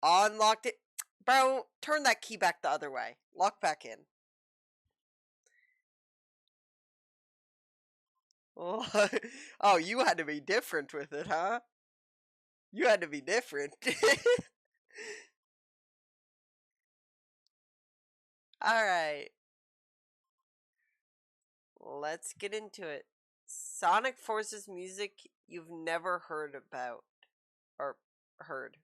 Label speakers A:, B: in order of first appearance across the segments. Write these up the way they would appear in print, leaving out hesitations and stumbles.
A: Unlocked it. Bro, turn that key back the other way. Lock back in. Oh, you had to be different with it, huh? You had to be different. Alright. Let's get into it. Sonic Forces music you've never heard about. Or heard.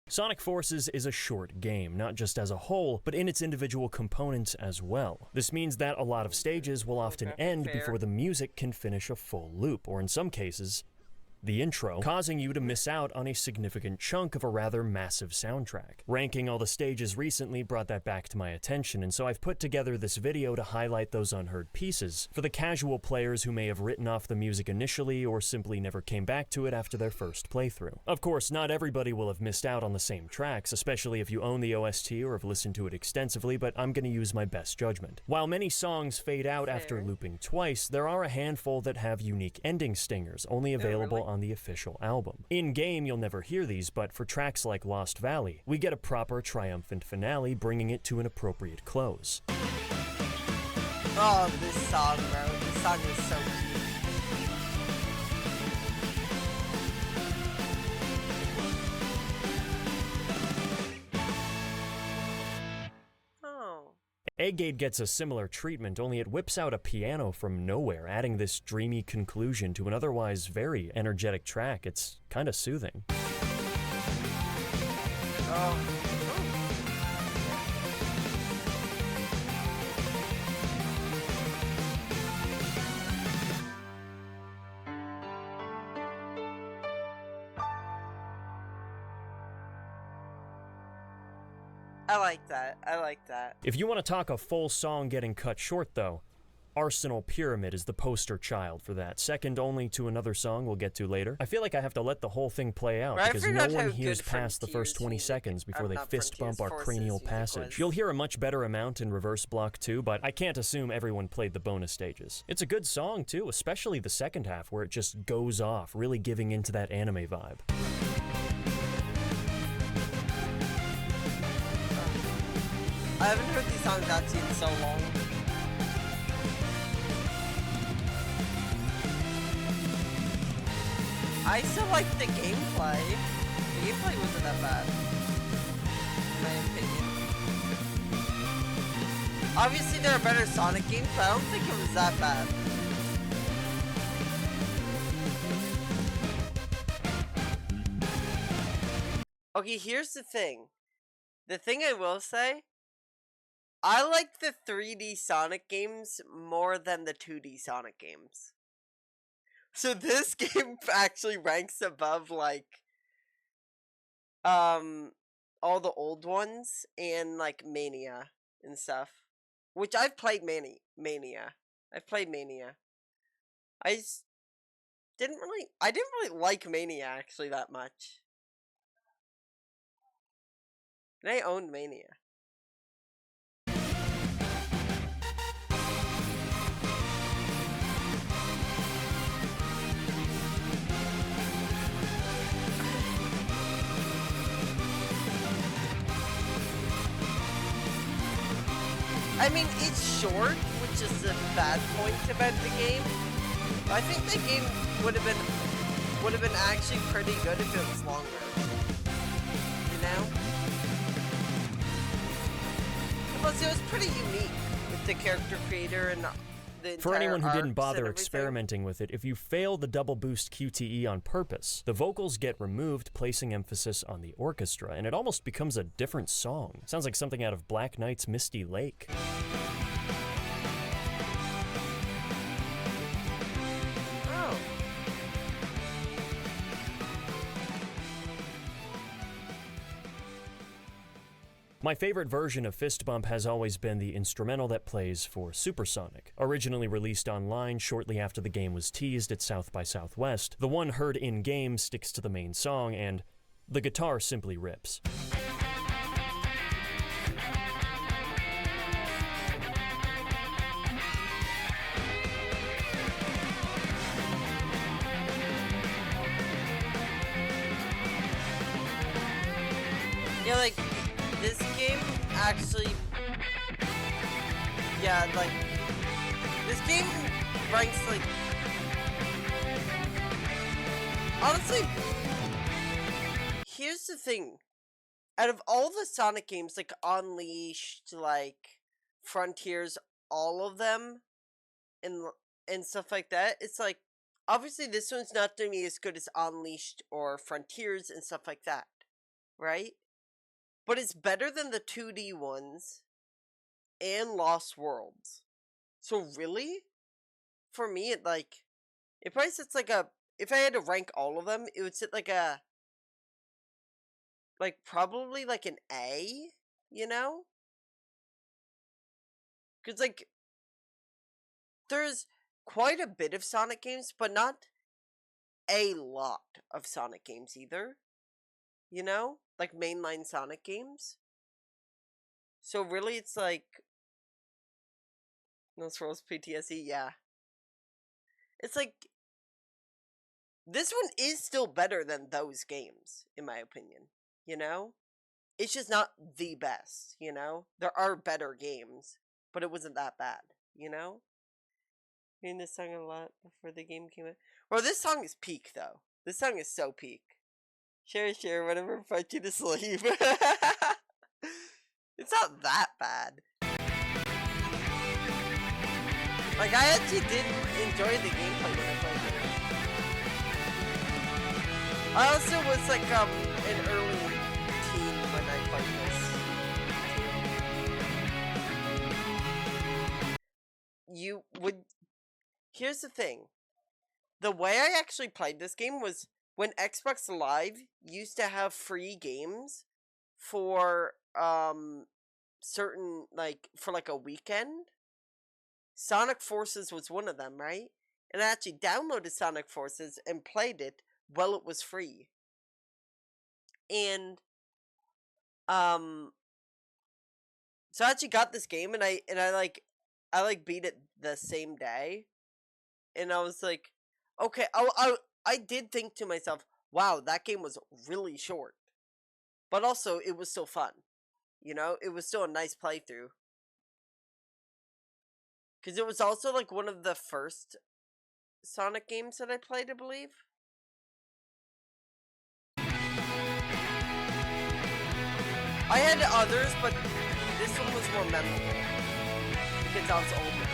B: Sonic Forces is a short game, not just as a whole, but in its individual components as well. This means that a lot of stages will often end before the music can finish a full loop, or in some cases, the intro, causing you to miss out on a significant chunk of a rather massive soundtrack. Ranking all the stages recently brought that back to my attention, and so I've put together this video to highlight those unheard pieces for the casual players who may have written off the music initially or simply never came back to it after their first playthrough. Of course, not everybody will have missed out on the same tracks, especially if you own the OST or have listened to it extensively, but I'm going to use my best judgment. While many songs fade out after looping twice, there are a handful that have unique ending stingers, only available on the official album. In-game, you'll never hear these, but for tracks like Lost Valley, we get a proper triumphant finale, bringing it to an appropriate close.
A: Oh, this song, bro. This song is so cute.
B: Eggade gets a similar treatment, only it whips out a piano from nowhere, adding this dreamy conclusion to an otherwise very energetic track. It's kinda soothing.
A: I like that. I like that.
B: If you want to talk a full song getting cut short, though, Arsenal Pyramid is the poster child for that, second only to another song we'll get to later. I feel like I have to let the whole thing play out, because no one hears past the first 20 seconds before they fist bump our cranial passage. You'll hear a much better amount in Reverse Block 2, but I can't assume everyone played the bonus stages. It's a good song too, especially the second half where it just goes off, really giving into that anime vibe.
A: I haven't heard these songs actually in so long. I still like the gameplay. The gameplay wasn't that bad, in my opinion. Obviously there are better Sonic games, but I don't think it was that bad. Okay, here's the thing. The thing I will say, I like the 3D Sonic games more than the 2D Sonic games. So this game actually ranks above, like, all the old ones and, like, Mania and stuff. Which I've played Mania. I've played Mania. I didn't really like Mania actually that much. And I owned Mania. I mean, it's short, which is the bad point about the game. But I think the game would have been actually pretty good if it was longer. You know? Plus, it was pretty unique with the character creator and the entire
B: For anyone who didn't bother
A: arcs and
B: experimenting with it, if you fail the double boost QTE on purpose, the vocals get removed, placing emphasis on the orchestra, and it almost becomes a different song. Sounds like something out of Black Knight's Misty Lake.
A: Oh.
B: My favorite version of Fist Bump has always been the instrumental that plays for Supersonic. Originally released online shortly after the game was teased at South by Southwest, the one heard in-game sticks to the main song, and the guitar simply rips.
A: Yeah, like, this game actually... Yeah, like... This game ranks, like... Honestly... Here's the thing. Out of all the Sonic games, like, Unleashed, like, Frontiers, all of them, and stuff like that, it's like... Obviously, this one's not doing as good as Unleashed or Frontiers and stuff like that. Right? But it's better than the 2D ones and Lost Worlds. So really, for me, it like, it probably sits like a, if I had to rank all of them, it would sit like a, like probably like an A, you know? Because like, there's quite a bit of Sonic games, but not a lot of Sonic games either. You know? Like mainline Sonic games. So really, it's like, Lost Worlds PTSD, yeah. It's like, this one is still better than those games, in my opinion. You know? It's just not the best, you know? There are better games, but it wasn't that bad, you know? Hearing this song a lot before the game came out. Well, this song is peak, though. This song is so peak. Share, whatever puts you to sleep. It's not that bad. Like, I actually did enjoy the gameplay when I played it. I also was like, an early teen when I played this. You would... Here's the thing. The way I actually played this game was when Xbox Live used to have free games for, certain, like, for like a weekend. Sonic Forces was one of them, right? And I actually downloaded Sonic Forces and played it while it was free. And, so I actually got this game and I beat it the same day. And I was like, okay, I did think to myself, wow, that game was really short. But also, it was still fun. You know, it was still a nice playthrough. Because it was also, like, one of the first Sonic games that I played, I believe. I had others, but this one was more memorable. Because I was older.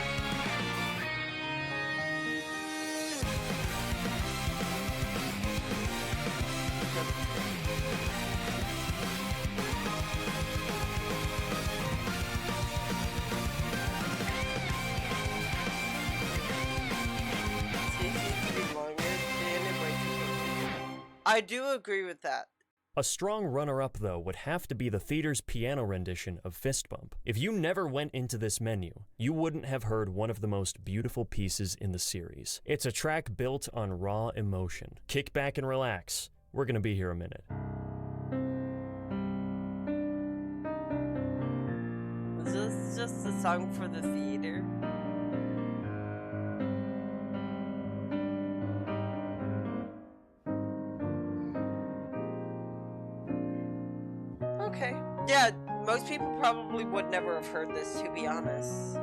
A: I do agree with that.
B: A strong runner-up, though, would have to be the theater's piano rendition of Fist Bump. If you never went into this menu, you wouldn't have heard one of the most beautiful pieces in the series. It's a track built on raw emotion. Kick back and relax. We're gonna be here a minute.
A: Is this just a song for the theater? Okay. Yeah, most people probably would never have heard this, to be honest.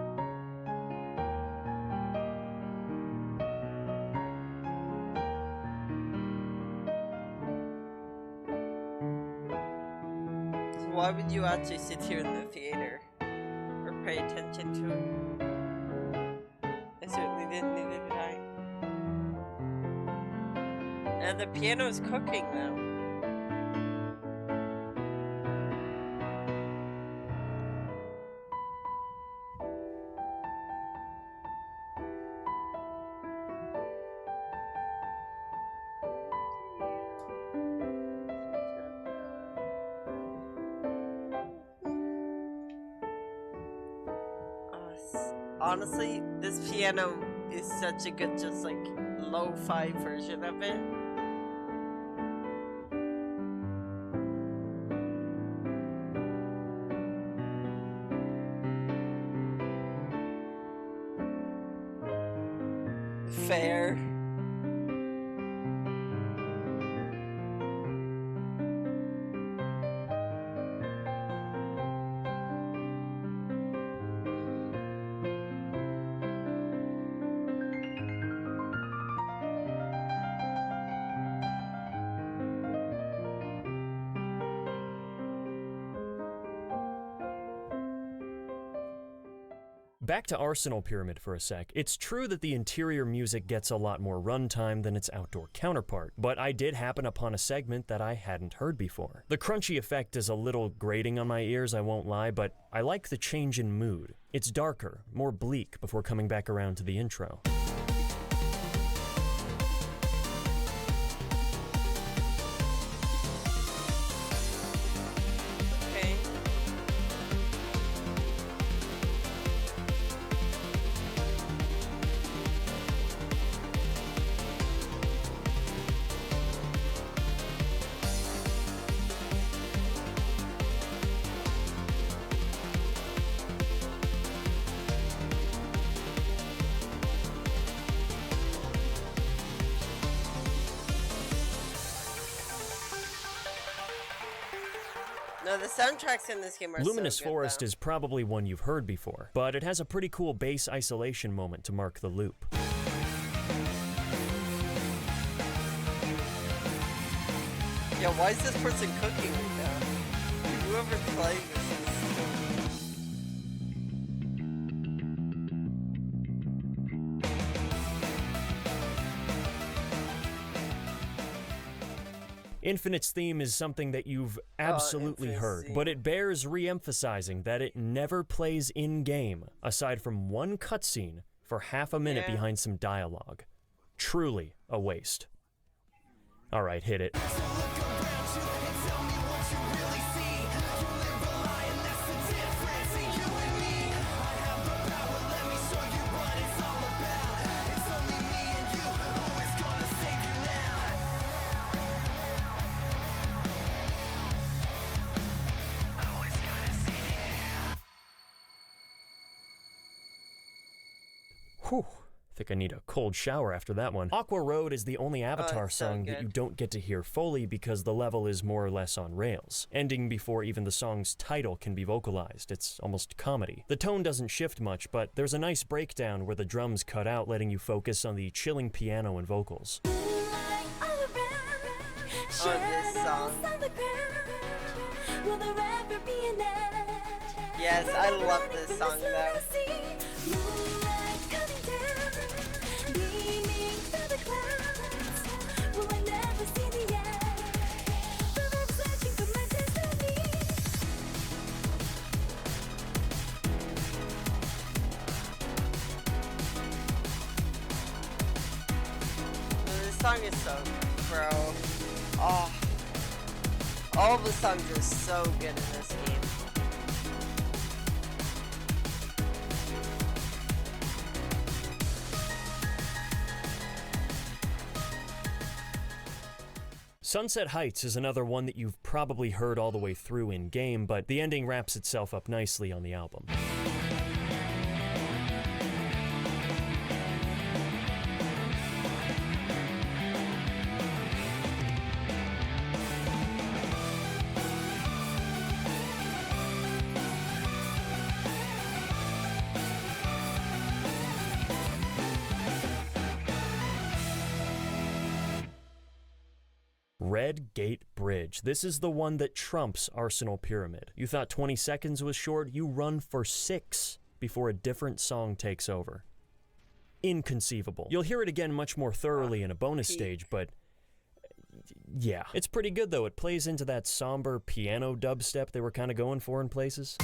A: So why would you actually sit here in the theater? Or pay attention to it? I certainly didn't need it tonight. And the piano's cooking now. Honestly, this piano is such a good, just like, lo-fi version of it. Fair.
B: Back to Arsenal Pyramid for a sec. It's true that the interior music gets a lot more runtime than its outdoor counterpart, but I did happen upon a segment that I hadn't heard before. The crunchy effect is a little grating on my ears, I won't lie, but I like the change in mood. It's darker, more bleak before coming back around to the intro.
A: No, the soundtracks in this game are
B: Luminous
A: so good,
B: Forest
A: though.
B: is probably one you've heard before, but it has a pretty cool bass isolation moment to mark the loop.
A: Yeah, why is this person cooking right now? Whoever's playing this is...
B: Infinite's theme is something that you've absolutely heard, but it bears re-emphasizing that it never plays in-game, aside from one cutscene for half a minute behind some dialogue. Truly a waste. Alright, hit it. Whew. Think I need a cold shower after that one. Aqua Road is the only Avatar song that you don't get to hear fully because the level is more or less on rails, ending before even the song's title can be vocalized. It's almost comedy. The tone doesn't shift much, but there's a nice breakdown where the drums cut out, letting you focus on the chilling piano and vocals.
A: Oh, this song. Yes, I love this song though. This song is so good, bro. Oh, all the songs are so good in this game.
B: Sunset Heights is another one that you've probably heard all the way through in-game, but the ending wraps itself up nicely on the album. Red Gate Bridge. This is the one that trumps Arsenal Pyramid. You thought 20 seconds was short? You run for 6 before a different song takes over. Inconceivable. You'll hear it again much more thoroughly in a bonus stage, but yeah. It's pretty good though. It plays into that somber piano dubstep they were kind of going for in places.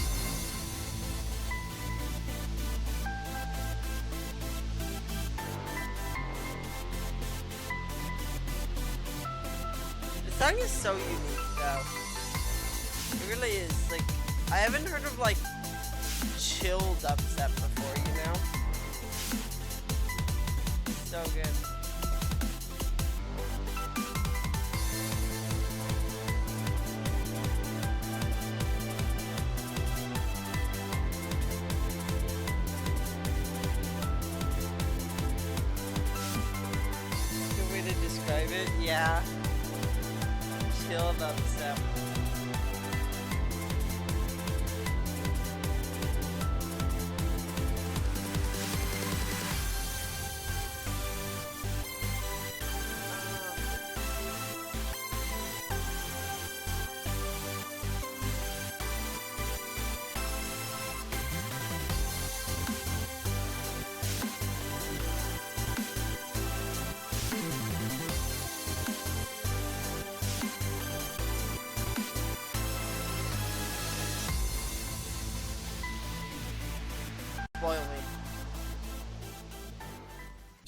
A: The song is so unique though. It really is. Like, I haven't heard of like chill dubstep before, you know? So good. Good way to describe it, yeah. Chill dubstep.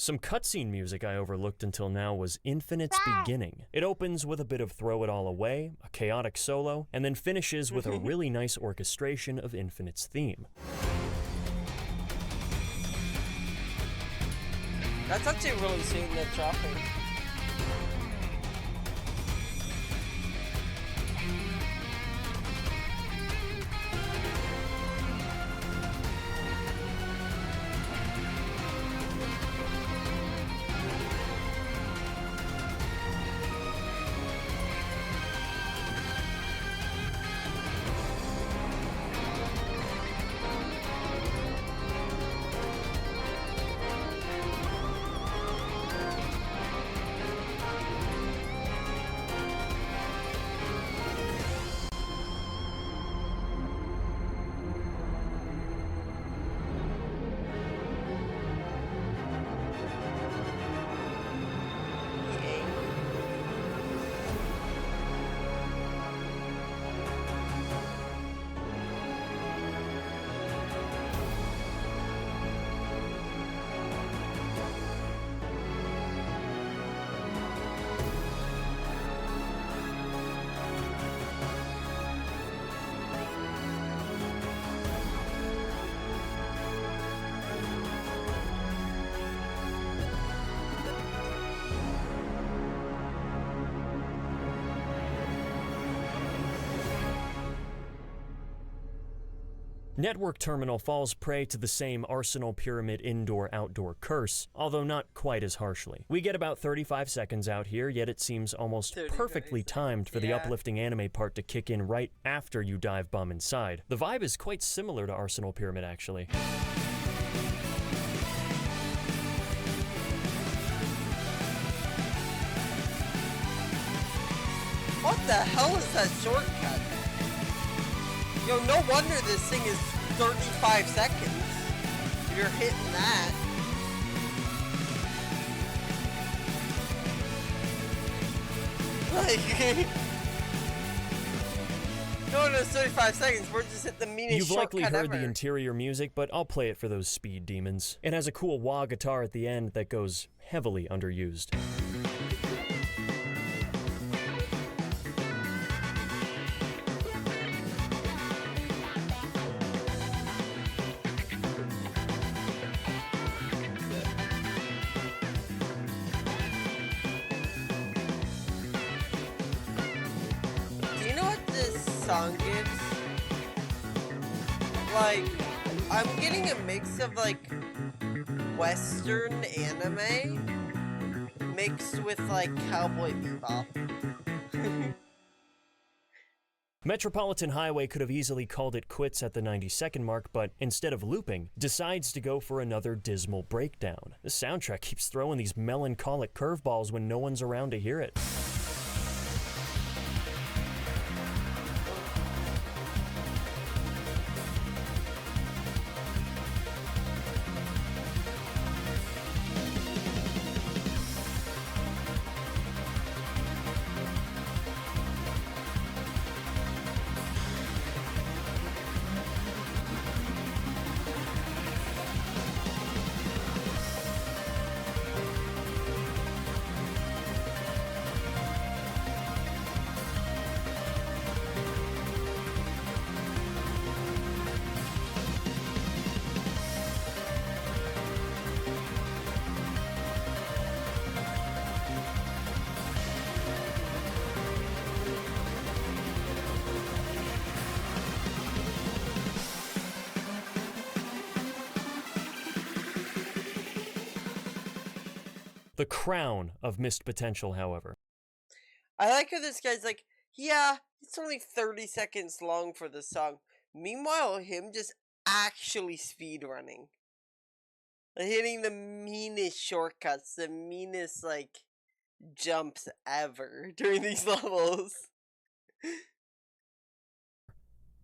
B: Some cutscene music I overlooked until now was Infinite's beginning. It opens with a bit of Throw It All Away, a chaotic solo, and then finishes with a really nice orchestration of Infinite's theme.
A: That's actually really sweet in the dropping.
B: Network Terminal falls prey to the same Arsenal Pyramid indoor-outdoor curse, although not quite as harshly. We get about 35 seconds out here, yet it seems almost perfectly timed for the uplifting anime part to kick in right after you dive bomb inside. The vibe is quite similar to Arsenal Pyramid, actually.
A: What the hell is that shortcut? Yo, no wonder this thing is 35 seconds. If you're hitting that. Like, no, it's 35 seconds. We're just at the meanest
B: You've likely
A: shortcut
B: heard
A: ever.
B: the interior music, but I'll play it for those speed demons. It has a cool wah guitar at the end that goes heavily underused.
A: Song gives, like, I'm getting a mix of like Western anime mixed with like Cowboy Bebop.
B: Metropolitan Highway could have easily called it quits at the 90-second mark, but instead of looping, decides to go for another dismal breakdown. The soundtrack keeps throwing these melancholic curveballs when no one's around to hear it. The crown of missed potential, however.
A: I like how this guy's like, yeah, it's only 30 seconds long for the song. Meanwhile, him just actually speedrunning. Like, hitting the meanest shortcuts, the meanest, like, jumps ever during these levels.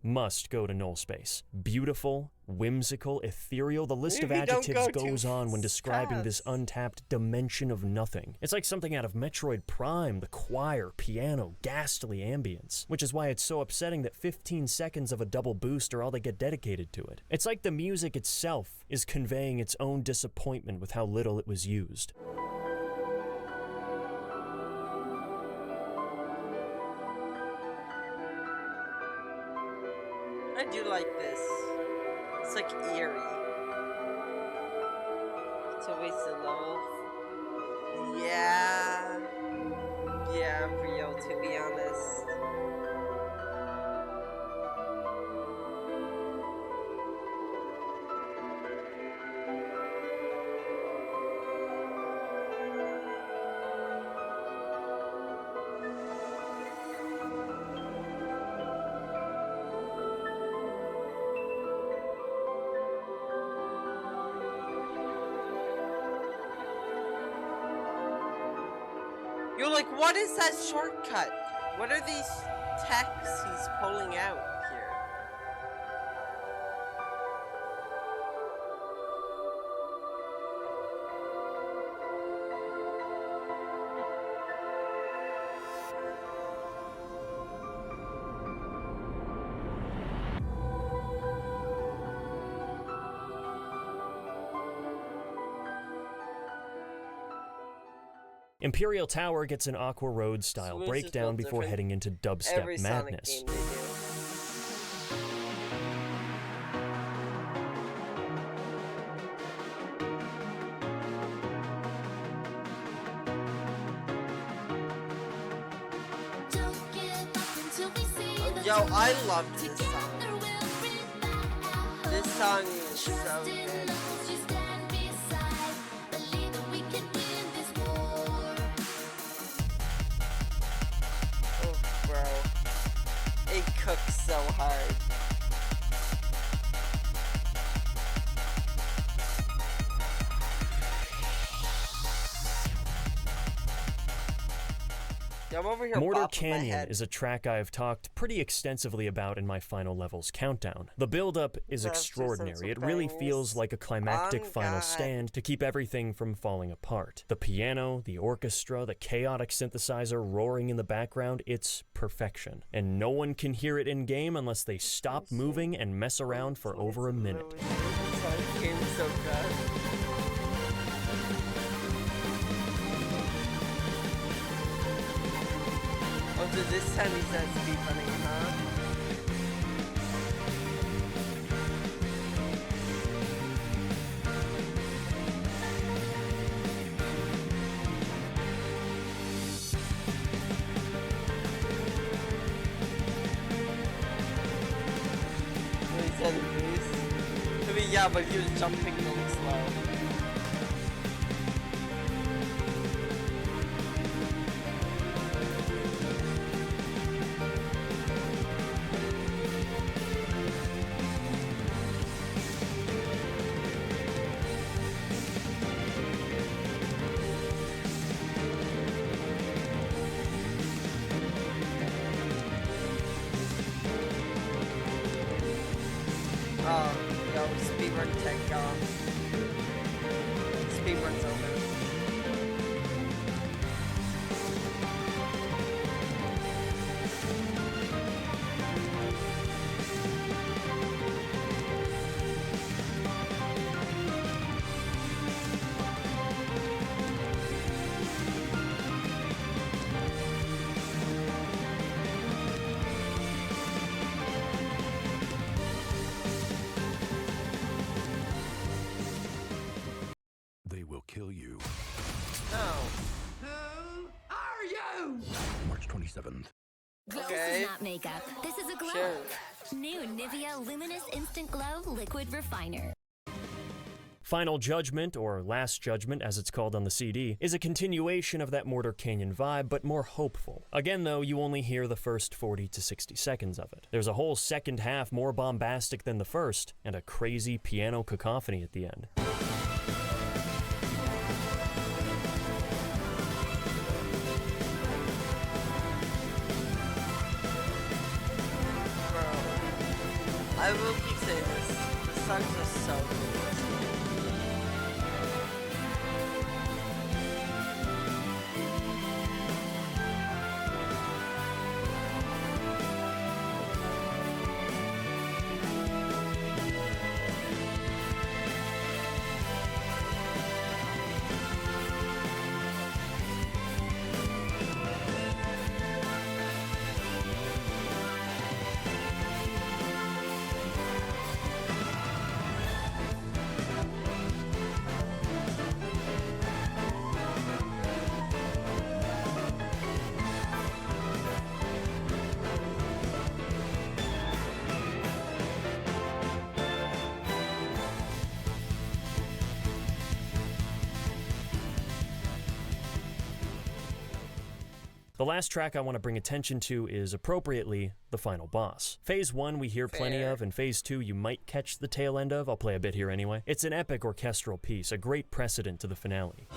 B: must go to Null Space. Beautiful, whimsical, ethereal, the list of
A: Maybe don't
B: adjectives
A: go
B: goes
A: too
B: on when describing this
A: fast.
B: untapped dimension of nothing. It's like something out of Metroid Prime, the choir, piano, ghastly ambience, which is why it's so upsetting that 15 seconds of a double boost are all they get dedicated to it. It's like the music itself is conveying its own disappointment with how little it was used.
A: I do like this. It's like eerie. It's a waste of level. Yeah. Yeah, real, to be honest. You're like, what is that shortcut? What are these texts he's pulling out here?
B: Imperial Tower gets an Aqua Road style
A: Solutions
B: breakdown
A: look
B: before
A: different.
B: heading into dubstep
A: Every Sonic
B: madness.
A: game they do. Yo, I loved this song. This song is so good. Oh, bro. It cooks so hard. Yeah, I'm over here
B: Mortar
A: bopping my
B: Canyon
A: head.
B: is a track I have talked pretty extensively about in my final levels countdown. The build-up is
A: That's just
B: extraordinary.
A: some
B: It really
A: bangs.
B: feels like a climactic
A: On
B: final
A: God.
B: stand to keep everything from falling apart. The piano, the orchestra, the chaotic synthesizer roaring in the background, it's perfection. And no one can hear it in-game unless they stop moving and mess around for over a minute.
A: Really good. This game's so good. Oh, so this time he says to be funny, huh? When he said boost. I mean, yeah, but he was jumping a little slow. Oh, yo, speedrun tech gone. Speedrun's over.
C: They will kill you.
A: No.
D: Who are you?
C: March 27th.
E: Glow
A: Okay.
E: is not makeup. This is a glow.
A: Sure.
E: New Nivea Luminous Instant Glow Liquid Refiner.
B: Final Judgment, or Last Judgment as it's called on the CD, is a continuation of that Mortar Canyon vibe, but more hopeful. Again though, you only hear the first 40 to 60 seconds of it. There's a whole second half more bombastic than the first, and a crazy piano cacophony at the end.
A: Bro. I will keep saying this. The songs are so good.
B: The last track I want to bring attention to is, appropriately, the final boss. Phase 1 we hear plenty of, and Phase 2 you might catch the tail end of. I'll play a bit here anyway. It's an epic orchestral piece, a great precedent to the finale.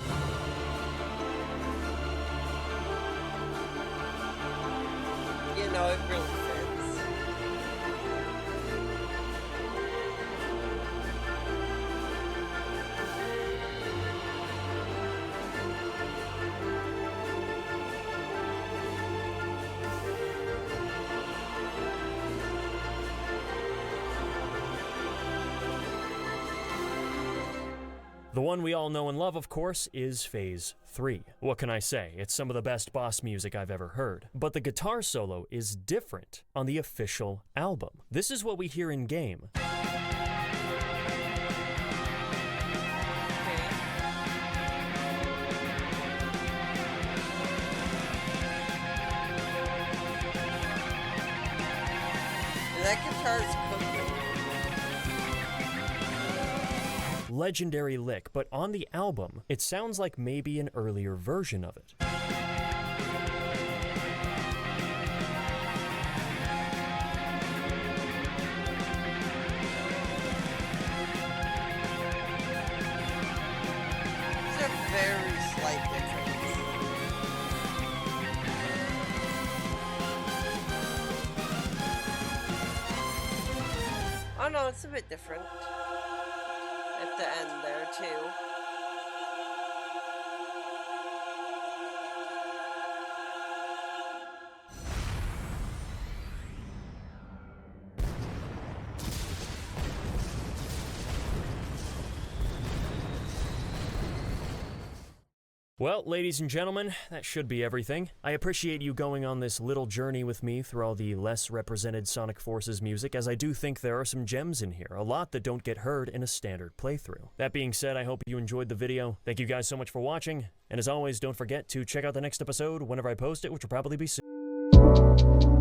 A: You know, it really fits.
B: The one we all know and love, of course, is Phase 3. What can I say? It's some of the best boss music I've ever heard. But the guitar solo is different on the official album. This is what we hear in game.
A: That guitar is cooking.
B: Legendary lick, but on the album, it sounds like maybe an earlier version of it.
A: It's a very slight difference. Oh no, it's a bit different. At the end there too.
B: Well, ladies and gentlemen, that should be everything. I appreciate you going on this little journey with me through all the less represented Sonic Forces music, as I do think there are some gems in here, a lot that don't get heard in a standard playthrough. That being said, I hope you enjoyed the video. Thank you guys so much for watching, and as always, don't forget to check out the next episode whenever I post it, which will probably be soon.